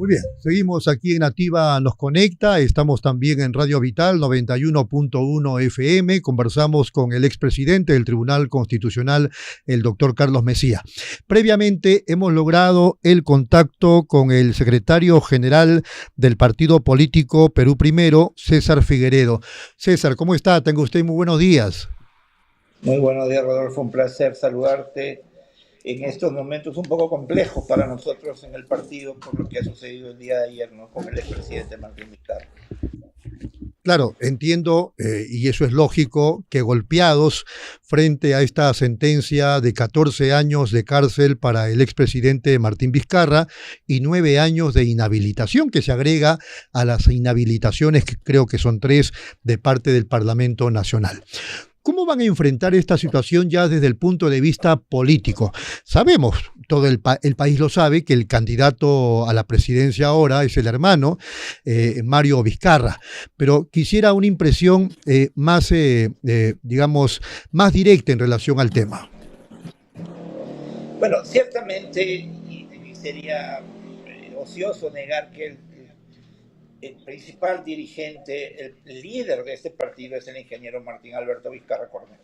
Muy bien, seguimos aquí en Nativa Nos Conecta, estamos también en Radio Vital 91.1 FM, conversamos con el expresidente del Tribunal Constitucional, el doctor Carlos Messía. Previamente hemos logrado el contacto con el secretario general del partido político Perú Primero, César Figueredo. César, ¿cómo está? Tenga usted muy buenos días. Muy buenos días, Rodolfo, un placer saludarte en estos momentos un poco complejos para nosotros en el partido por lo que ha sucedido el día de ayer, ¿no?, con el expresidente Martín Vizcarra. Claro, entiendo, y eso es lógico, que golpeados frente a esta sentencia de 14 años de cárcel para el expresidente Martín Vizcarra y 9 años de inhabilitación que se agrega a las inhabilitaciones que creo que son 3 de parte del Parlamento Nacional. ¿Cómo van a enfrentar esta situación ya desde el punto de vista político? Sabemos, todo el país lo sabe, que el candidato a la presidencia ahora es el hermano Mario Vizcarra, pero quisiera una impresión más, digamos, más directa en relación al tema. Bueno, ciertamente sería ocioso negar que el principal dirigente, el líder de este partido es el ingeniero Martín Alberto Vizcarra Cornejo.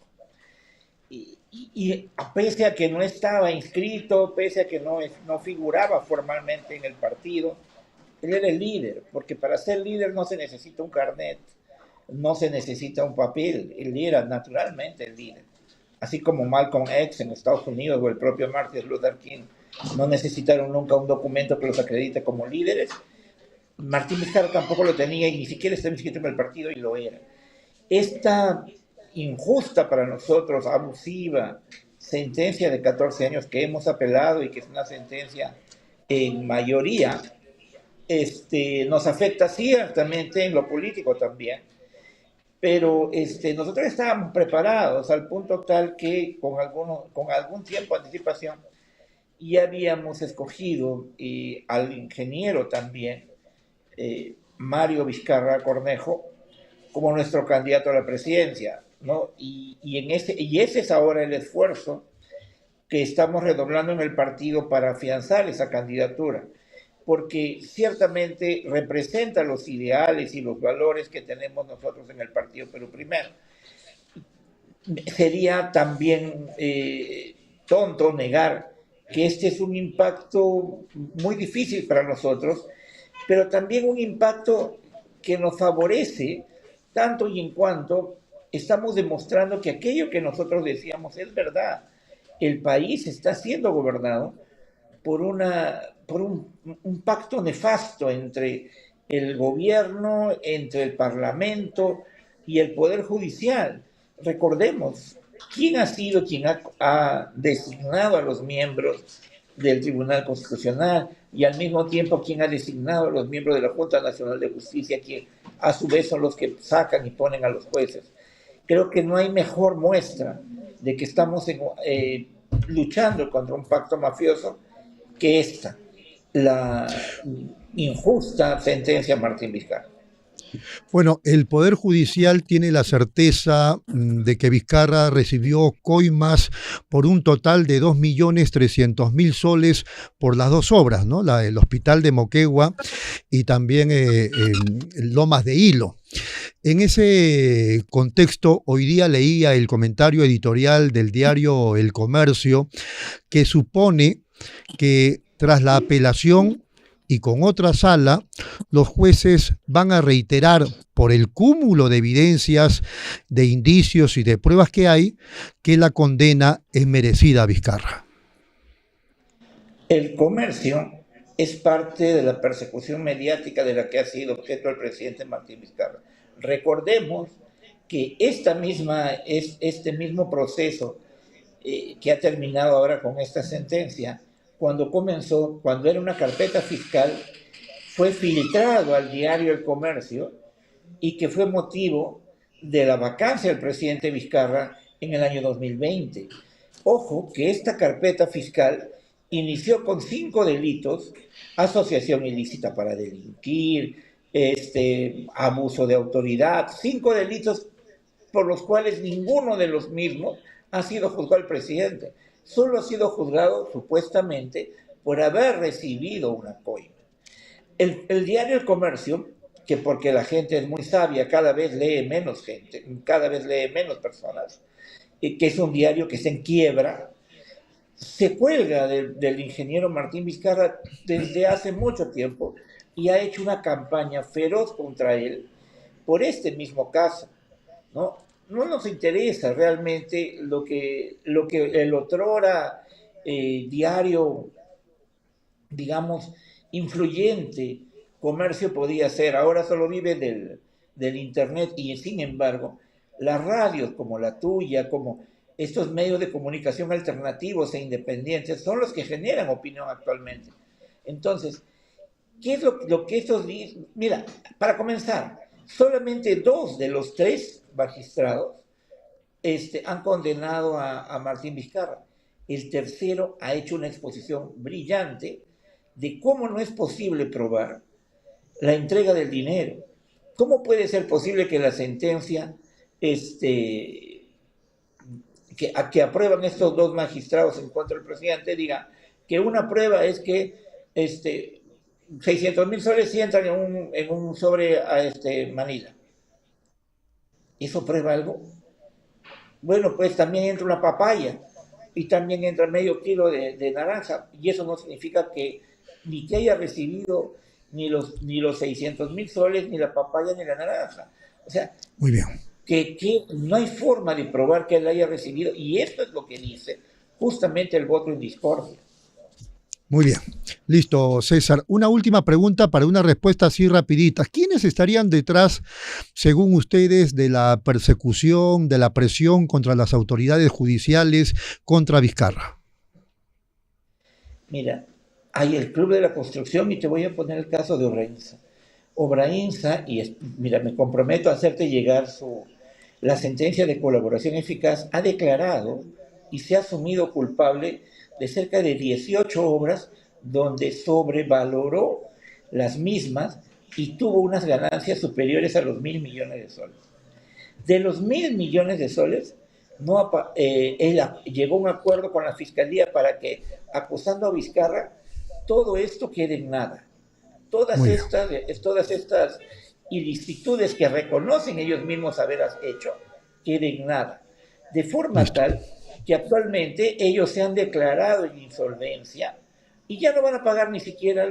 Y pese a que no estaba inscrito, pese a que no figuraba formalmente en el partido, él era el líder, porque para ser líder no se necesita un carnet, no se necesita un papel, él era naturalmente el líder. Así como Malcolm X en Estados Unidos o el propio Martin Luther King no necesitaron nunca un documento que los acredite como líderes, Martín Vizcarra tampoco lo tenía y ni siquiera estaba inscrito en el partido y lo era. Esta injusta para nosotros, abusiva sentencia de 14 años que hemos apelado y que es una sentencia en mayoría, nos afecta ciertamente en lo político también, pero nosotros estábamos preparados al punto tal que con algún tiempo de anticipación ya habíamos escogido al ingeniero también, Mario Vizcarra Cornejo, como nuestro candidato a la presidencia, ¿no? Y ese es ahora el esfuerzo que estamos redoblando en el partido para afianzar esa candidatura, porque ciertamente representa los ideales y los valores que tenemos nosotros en el partido Perú Primero. Sería también tonto negar que este es un impacto muy difícil para nosotros, pero también un impacto que nos favorece tanto y en cuanto estamos demostrando que aquello que nosotros decíamos es verdad. El país está siendo gobernado por un pacto nefasto entre el gobierno, entre el parlamento y el poder judicial. Recordemos, ¿quién ha sido quien ha designado a los miembros del Tribunal Constitucional y al mismo tiempo quien ha designado a los miembros de la Junta Nacional de Justicia, que a su vez son los que sacan y ponen a los jueces? Creo que no hay mejor muestra de que estamos luchando contra un pacto mafioso que la injusta sentencia de Martín Vizcarra. Bueno, el Poder Judicial tiene la certeza de que Vizcarra recibió coimas por un total de 2.300.000 soles por las 2 obras, ¿no? El Hospital de Moquegua y también Lomas de Hilo. En ese contexto, hoy día leía el comentario editorial del diario El Comercio, que supone que tras la apelación y con otra sala, los jueces van a reiterar por el cúmulo de evidencias, de indicios y de pruebas que hay, que la condena es merecida a Vizcarra. El Comercio es parte de la persecución mediática de la que ha sido objeto el presidente Martín Vizcarra. Recordemos que este mismo proceso que ha terminado ahora con esta sentencia, cuando comenzó, cuando era una carpeta fiscal, fue filtrado al diario El Comercio y que fue motivo de la vacancia del presidente Vizcarra en el año 2020. Ojo que esta carpeta fiscal inició con 5 delitos: asociación ilícita para delinquir, abuso de autoridad, 5 delitos por los cuales ninguno de los mismos ha sido juzgado el presidente. Solo ha sido juzgado supuestamente por haber recibido una coima. El diario El Comercio, que porque la gente es muy sabia, cada vez lee menos gente, cada vez lee menos personas, y que es un diario que está en quiebra, se cuelga del ingeniero Martín Vizcarra desde hace mucho tiempo y ha hecho una campaña feroz contra él por este mismo caso, ¿no? No nos interesa realmente lo que el otrora diario, digamos, influyente comercio podía ser. Ahora solo vive del Internet y sin embargo, las radios como la tuya, como estos medios de comunicación alternativos e independientes son los que generan opinión actualmente. Entonces, ¿qué es lo que estos dicen? Mira, para comenzar, solamente 2 de los 3 magistrados han condenado a Martín Vizcarra. El tercero ha hecho una exposición brillante de cómo no es posible probar la entrega del dinero. ¿Cómo puede ser posible que la sentencia que aprueban estos 2 magistrados en contra del presidente diga que una prueba es que 600,000 soles sí entran en un sobre a Manila? ¿Eso prueba algo? Bueno, pues también entra una papaya y también entra medio kilo de naranja, y eso no significa que ni que haya recibido ni los 600,000 soles, ni la papaya, ni la naranja. O sea, muy bien, que no hay forma de probar que él haya recibido, y esto es lo que dice justamente el voto en discordia. muy bien. Listo, César. Una última pregunta para una respuesta así rapidita. ¿Quiénes estarían detrás, según ustedes, de la persecución, de la presión contra las autoridades judiciales contra Vizcarra? Mira, hay el Club de la Construcción y te voy a poner el caso de Obrainsa. Obrainsa, mira, me comprometo a hacerte llegar la sentencia de colaboración eficaz, ha declarado y se ha asumido culpable de cerca de 18 obras donde sobrevaloró las mismas y tuvo unas ganancias superiores a los 1.000 millones de soles. De los 1.000 millones de soles, él llegó a un acuerdo con la Fiscalía para que, acusando a Vizcarra, todo esto quede en nada. Todas estas ilicitudes que reconocen ellos mismos haber hecho, queden en nada. De forma tal que actualmente ellos se han declarado en insolvencia y ya no van a pagar ni siquiera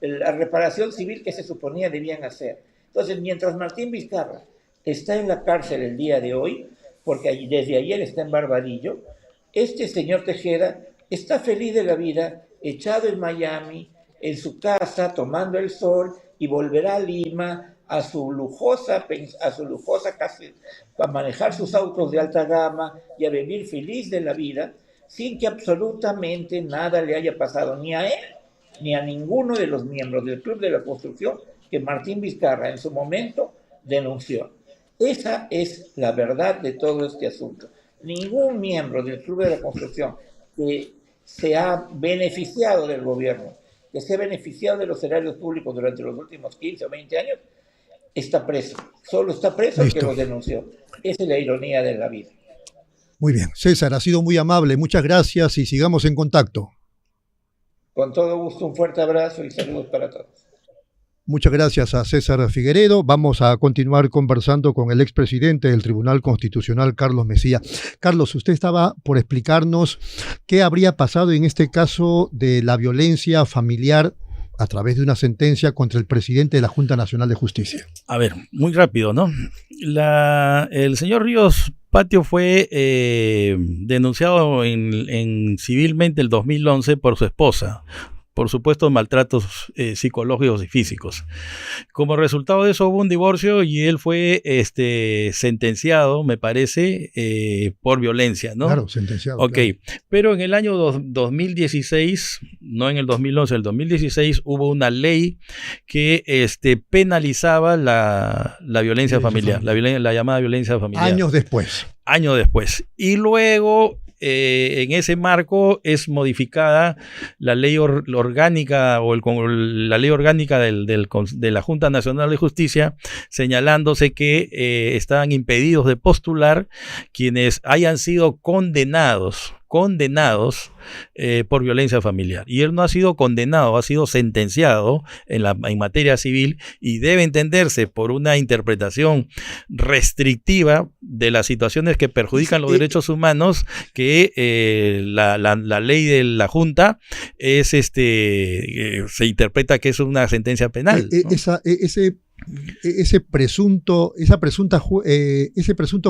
la reparación civil que se suponía debían hacer. Entonces, mientras Martín Vizcarra está en la cárcel el día de hoy, porque desde ayer está en Barbadillo, este señor Tejeda está feliz de la vida, echado en Miami, en su casa, tomando el sol, y volverá a Lima a su lujosa casa, a manejar sus autos de alta gama y a vivir feliz de la vida, sin que absolutamente nada le haya pasado ni a él ni a ninguno de los miembros del Club de la Construcción que Martín Vizcarra en su momento denunció. Esa es la verdad de todo este asunto. Ningún miembro del Club de la Construcción que se ha beneficiado del gobierno, que se ha beneficiado de los erarios públicos durante los últimos 15 o 20 años, está preso. Solo está preso el que lo denunció. Esa es la ironía de la vida. Muy bien. César, ha sido muy amable. Muchas gracias y sigamos en contacto. Con todo gusto, un fuerte abrazo y saludos para todos. Muchas gracias a César Figueredo. Vamos a continuar conversando con el expresidente del Tribunal Constitucional, Carlos Messía. Carlos, usted estaba por explicarnos qué habría pasado en este caso de la violencia familiar a través de una sentencia contra el presidente de la Junta Nacional de Justicia. A ver, muy rápido, ¿no? El señor Ríos Patio fue denunciado civilmente el 2011 por su esposa, por supuestos maltratos psicológicos y físicos. Como resultado de eso hubo un divorcio y él fue sentenciado, me parece, por violencia, ¿no? Claro, sentenciado. Ok, claro. Pero en el año 2016, no en el 2011, en el 2016 hubo una ley que penalizaba la violencia familiar, la llamada violencia familiar. Años después. Años después. Y luego en ese marco es modificada la ley orgánica la ley orgánica de la Junta Nacional de Justicia, señalándose que estaban impedidos de postular quienes hayan sido condenados condenados por violencia familiar. Y él no ha sido condenado, ha sido sentenciado en materia civil y debe entenderse por una interpretación restrictiva de las situaciones que perjudican los derechos humanos que la ley de la Junta se interpreta que es una sentencia penal, ¿no? Ese presunto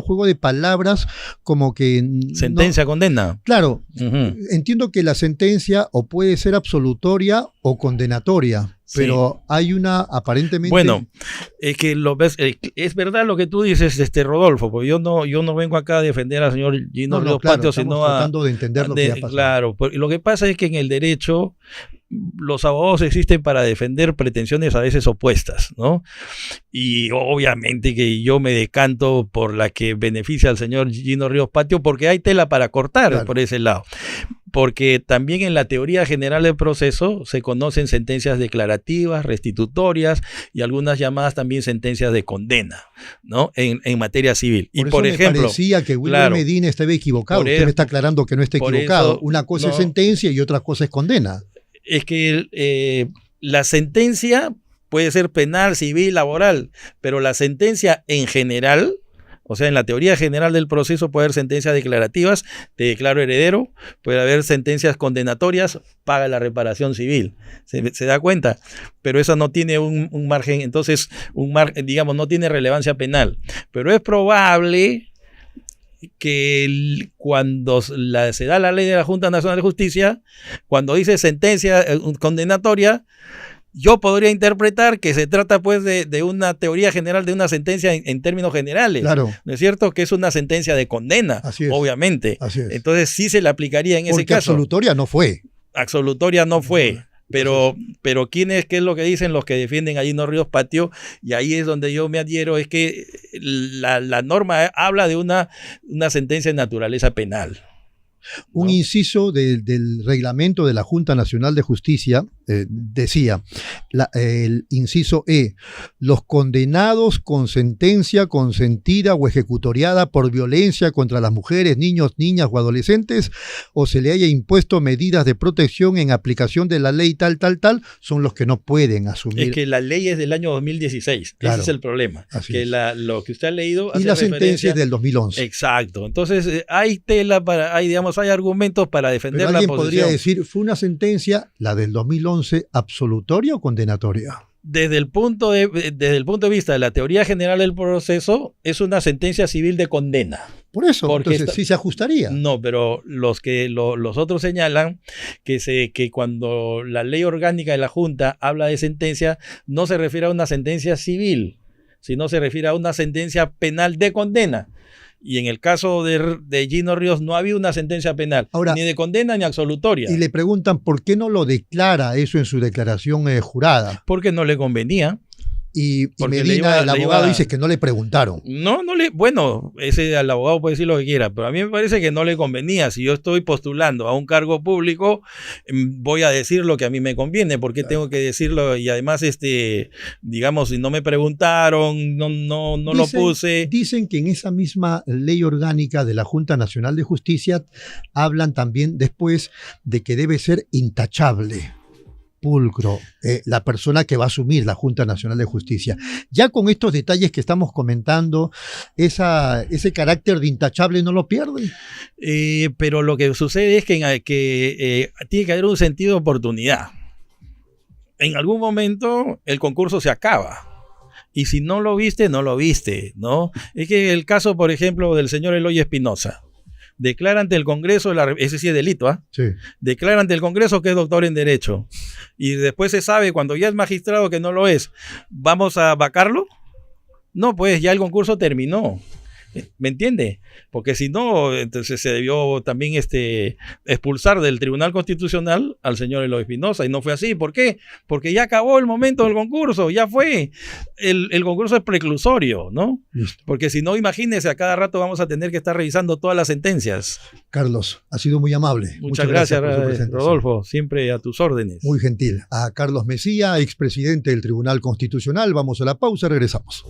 juego de palabras como que sentencia, condena. Claro, entiendo que la sentencia o puede ser absolutoria o condenatoria, pero hay una aparentemente... Bueno, es que es verdad lo que tú dices, Rodolfo, porque yo no vengo acá a defender al señor Gino Ríos Patio, sino tratando de entender lo que ha pasado. Claro, lo que pasa es que en el derecho los abogados existen para defender pretensiones a veces opuestas, ¿no? Y obviamente que yo me decanto por la que beneficia al señor Gino Ríos Patio porque hay tela para cortar por ese lado. Porque también en la teoría general del proceso se conocen sentencias declarativas, restitutorias y algunas llamadas también sentencias de condena, ¿no? En materia civil. Por ejemplo, me parecía que William Medina estaba equivocado. Usted me está aclarando que no está equivocado. Una cosa es sentencia y otra cosa es condena. Es que la sentencia puede ser penal, civil, laboral, pero la sentencia en general, o sea, en la teoría general del proceso puede haber sentencias declarativas, te declaro heredero, puede haber sentencias condenatorias, paga la reparación civil. ¿Se da cuenta? Pero esa no tiene un margen, entonces, digamos, no tiene relevancia penal. Pero es probable que cuando se da la ley de la Junta Nacional de Justicia, cuando dice sentencia condenatoria, yo podría interpretar que se trata pues de una teoría general de una sentencia en términos generales. Claro. ¿No es cierto? Que es una sentencia de condena, obviamente. Así es. Entonces sí se le aplicaría en ese caso. Absolutoria no fue. Absolutoria no fue. Pero ¿qué es lo que dicen los que defienden a Gino Ríos Patio? Y ahí es donde yo me adhiero, es que la norma habla de una sentencia de naturaleza penal. Un inciso del reglamento de la Junta Nacional de Justicia decía, el inciso E, los condenados con sentencia consentida o ejecutoriada por violencia contra las mujeres, niños, niñas o adolescentes, o se le haya impuesto medidas de protección en aplicación de la ley tal, son los que no pueden asumir. Es que la ley es del año 2016, claro, ese es el problema. Que lo que usted ha leído... Y la sentencia es del 2011. Exacto, entonces hay tela hay argumentos para defender la posición. Alguien podría decir, ¿fue una sentencia, la del 2011, absolutoria o condenatoria? Desde el punto de vista de la teoría general del proceso, es una sentencia civil de condena. Por eso, entonces sí se ajustaría. No, pero los otros señalan que cuando la ley orgánica de la Junta habla de sentencia, no se refiere a una sentencia civil, sino se refiere a una sentencia penal de condena. Y en el caso de Gino Ríos no había una sentencia penal, ni de condena ni absolutoria. Y le preguntan por qué no lo declara eso en su declaración jurada. Porque no le convenía. Y Medina, el abogado, dice que no le preguntaron. Bueno, el abogado puede decir lo que quiera, pero a mí me parece que no le convenía. Si yo estoy postulando a un cargo público, voy a decir lo que a mí me conviene, porque tengo que decirlo. Y además, digamos, si no me preguntaron, no lo puse. Dicen que en esa misma ley orgánica de la Junta Nacional de Justicia hablan también después de que debe ser intachable, pulcro, la persona que va a asumir la Junta Nacional de Justicia. Ya con estos detalles que estamos comentando, ese carácter de intachable no lo pierde. Pero lo que sucede es que tiene que haber un sentido de oportunidad. En algún momento el concurso se acaba. Y si no lo viste, no lo viste, ¿no? Es que el caso, por ejemplo, del señor Eloy Espinosa. Declara ante el Congreso, ese sí es delito, ¿ah? Sí. Declara ante el Congreso que es doctor en Derecho. Y después se sabe, cuando ya es magistrado, que no lo es. ¿Vamos a vacarlo? No, pues ya el concurso terminó. ¿Me entiende? Porque si no, entonces se debió también expulsar del Tribunal Constitucional al señor Eloy Espinosa, y no fue así. ¿Por qué? Porque ya acabó el momento del concurso, ya fue. El concurso es preclusorio, ¿no? Listo. Porque si no, imagínese, a cada rato vamos a tener que estar revisando todas las sentencias. Carlos, ha sido muy amable. Muchas gracias por su presentación. Rodolfo, siempre a tus órdenes. Muy gentil. A Carlos Mesía, expresidente del Tribunal Constitucional. Vamos a la pausa, regresamos.